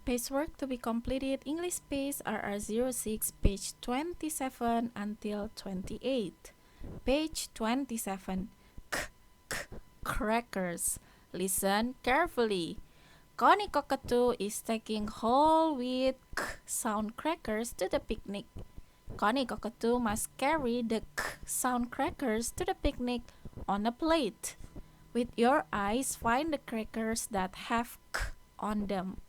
Pacework to be completed English Pace RR06 page 27 until 28. Page 27. Crackers. Listen carefully. Connie Cockatoo is taking whole wheat sound crackers to the picnic. Connie Cockatoo must carry the sound crackers to the picnic on a plate. With your eyes, find the crackers that have on them.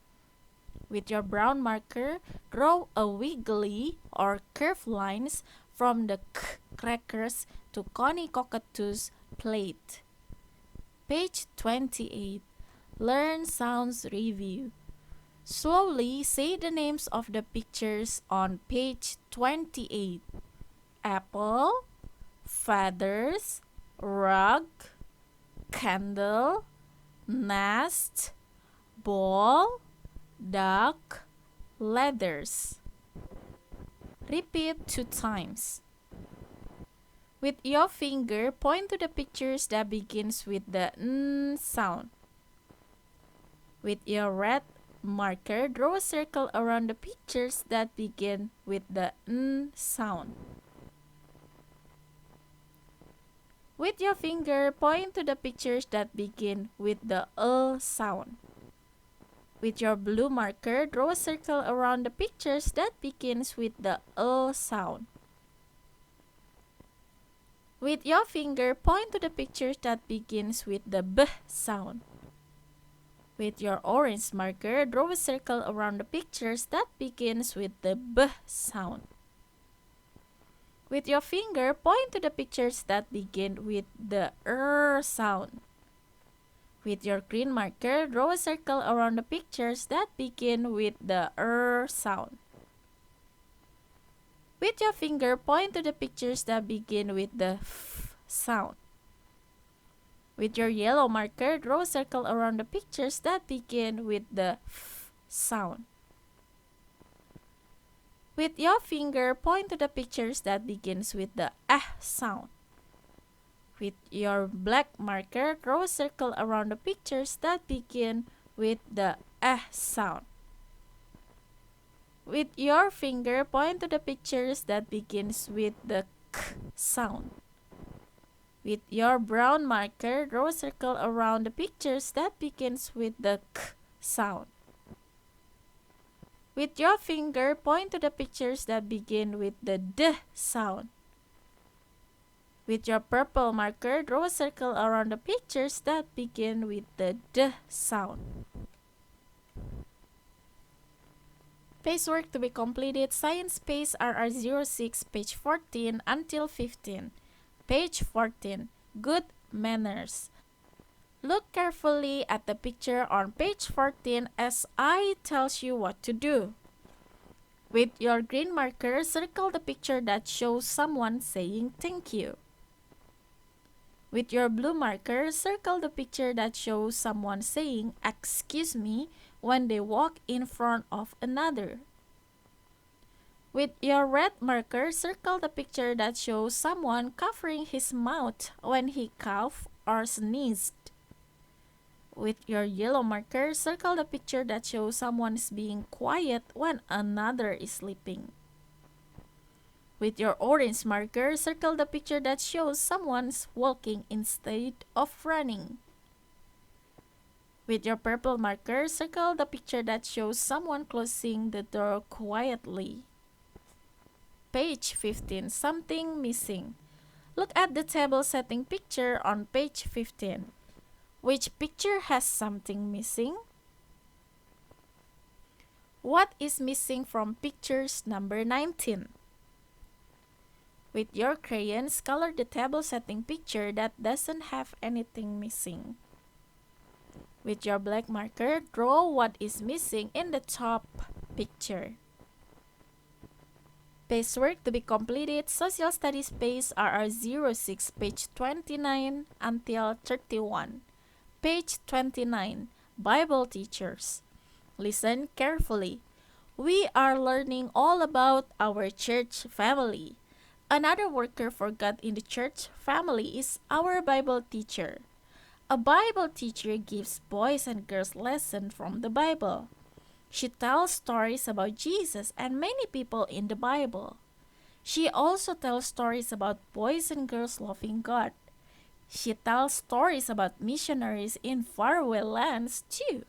With your brown marker, draw a wiggly or curved lines from the crackers to Connie Cockatoo's plate. Page 28. Learn Sounds Review. Slowly say the names of the pictures on page 28. Apple, feathers, rug, candle, nest, ball, duck, ladders. Repeat 2 times. With your finger, point to the pictures that begins with the N sound. With your red marker, draw a circle around the pictures that begin with the N sound. With your finger, point to the pictures that begin with the sound. With your blue marker, draw a circle around the pictures that begins with the sound. With your finger, point to the pictures that begins with the B sound. With your orange marker, draw a circle around the pictures that begins with the B sound. With your finger, point to the pictures that begin with the sound. With your green marker, draw a circle around the pictures that begin with the sound. With your finger, point to the pictures that begin with the F sound. With your yellow marker, draw a circle around the pictures that begin with the F sound. With your finger, point to the pictures that begins with the sound. With your black marker, draw a circle around the pictures that begin with the sound. With your finger, point to the pictures that begins with the K sound. With your brown marker, draw a circle around the pictures that begins with the K sound. With your finger, point to the pictures that begin with the D sound. With your purple marker, draw a circle around the pictures that begin with the D sound. Pacework to be completed Science Pace RR06 page 14 until 15. Page 14. Good manners. Look carefully at the picture on page 14 as I tells you what to do. With your green marker, circle the picture that shows someone saying thank you. With your blue marker, circle the picture that shows someone saying excuse me when they walk in front of another. With your red marker, circle the picture that shows someone covering his mouth when he coughed or sneezed. With your yellow marker, circle the picture that shows someone is being quiet when another is sleeping. With your orange marker, circle the picture that shows someone's walking instead of running. With your purple marker, circle the picture that shows someone closing the door quietly. Page 15. Something missing. Look at the table setting picture on page 15. Which picture has something missing? What is missing from pictures number 19? With your crayons, color the table setting picture that doesn't have anything missing. With your black marker, draw what is missing in the top picture. Pacework to be completed Social Studies Pace RR06 page 29 until 31. Page 29. Bible Teachers. Listen carefully. We are learning all about our church family. Another worker for God in the church family is our Bible teacher. A Bible teacher gives boys and girls lessons from the Bible. She tells stories about Jesus and many people in the Bible. She also tells stories about boys and girls loving God. She tells stories about missionaries in faraway lands too.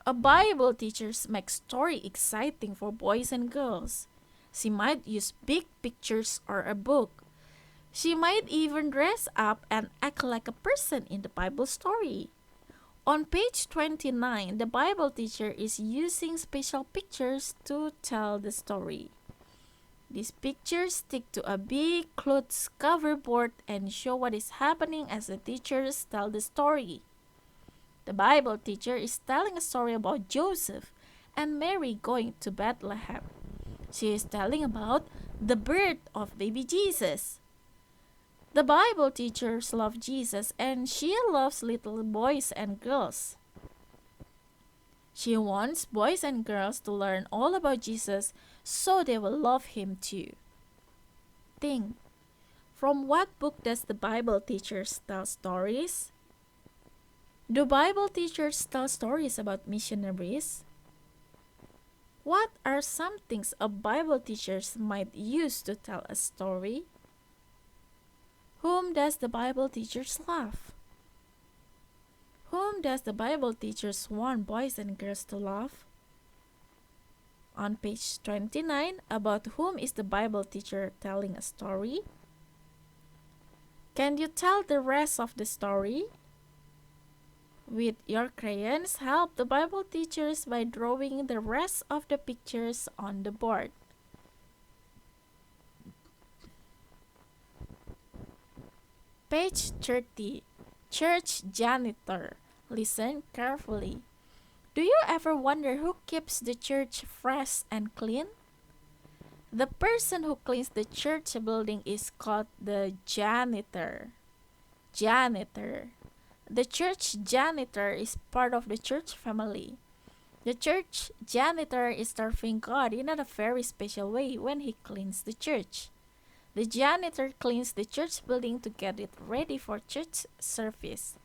A Bible teacher makes story exciting for boys and girls. She might use big pictures or a book. She might even dress up and act like a person in the Bible story. On page 29, the Bible teacher is using special pictures to tell the story. These pictures stick to a big cloth cover board and show what is happening as the teachers tell the story. The Bible teacher is telling a story about Joseph and Mary going to Bethlehem. She is telling about the birth of baby Jesus. The Bible teachers love Jesus and she loves little boys and girls. She wants boys and girls to learn all about Jesus so they will love him too. Think, from what book does the Bible teachers tell stories? Do Bible teachers tell stories about missionaries? What are some things a Bible teachers might use to tell a story? Whom does the Bible teachers love? Whom does the Bible teachers want boys and girls to love? On page 29, about whom is the Bible teacher telling a story? Can you tell the rest of the story? With your crayons, help the Bible teachers by drawing the rest of the pictures on the board. Page 30. Church janitor. Listen carefully. Do you ever wonder who keeps the church fresh and clean? The person who cleans the church building is called the janitor. Janitor. The church janitor is part of the church family. The church janitor is serving God in a very special way when he cleans the church. The janitor cleans the church building to get it ready for church service.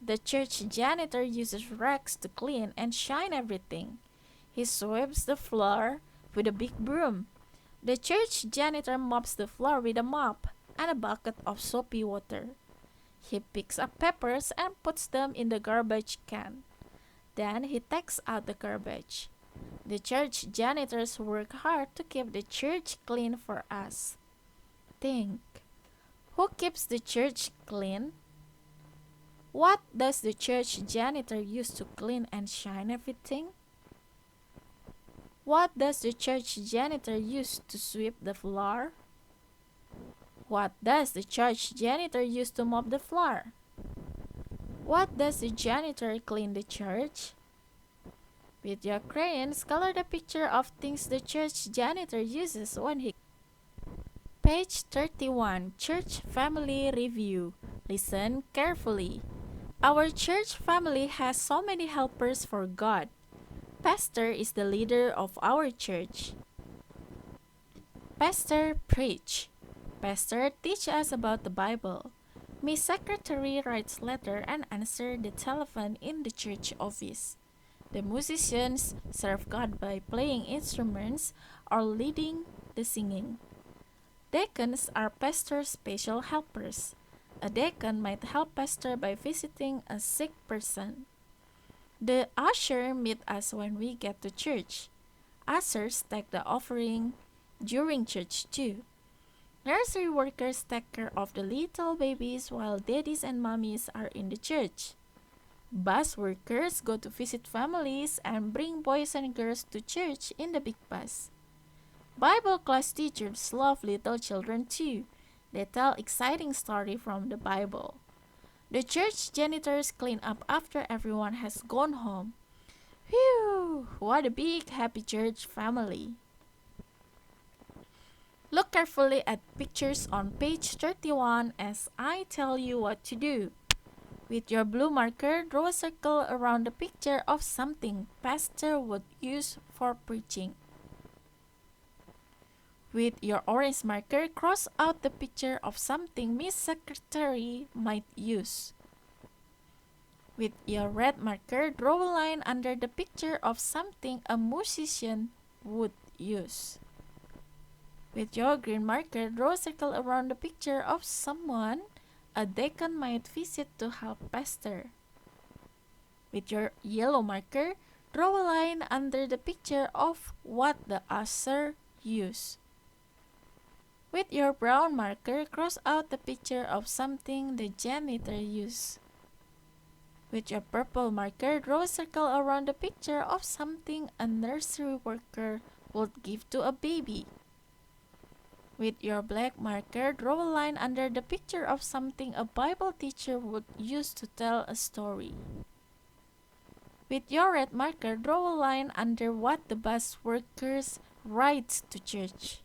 The church janitor uses rags to clean and shine everything. He sweeps the floor with a big broom. The church janitor mops the floor with a mop and a bucket of soapy water. He picks up peppers and puts them in the garbage can. Then he takes out the garbage. The church janitors work hard to keep the church clean for us. Think, who keeps the church clean? What does the church janitor use to clean and shine everything? What does the church janitor use to sweep the floor? What does the church janitor use to mop the floor? What does the janitor clean the church? With your crayons, color the picture of things the church janitor uses when he... Page 31. Church Family Review. Listen carefully. Our church family has so many helpers for God. Pastor is the leader of our church. Pastor preach. Pastor teach us about the Bible. Miss Secretary writes letter and answer the telephone in the church office. The musicians serve God by playing instruments or leading the singing. Deacons are pastor's special helpers. A deacon might help pastor by visiting a sick person. The usher meet us when we get to church. Ushers take the offering during church too. Nursery workers take care of the little babies while daddies and mommies are in the church. Bus workers go to visit families and bring boys and girls to church in the big bus. Bible class teachers love little children too. They tell exciting stories from the Bible. The church janitors clean up after everyone has gone home. Phew! What a big happy church family! Look carefully at pictures on page 31 as I tell you what to do. With your blue marker, draw a circle around the picture of something pastor would use for preaching. With your orange marker, cross out the picture of something Miss Secretary might use. With your red marker, draw a line under the picture of something a musician would use. With your green marker, draw a circle around the picture of someone a deacon might visit to help pastor. With your yellow marker, draw a line under the picture of what the usher used. With your brown marker, cross out the picture of something the janitor used. With your purple marker, draw a circle around the picture of something a nursery worker would give to a baby. With your black marker, draw a line under the picture of something a Bible teacher would use to tell a story. With your red marker, draw a line under what the bus workers ride to church.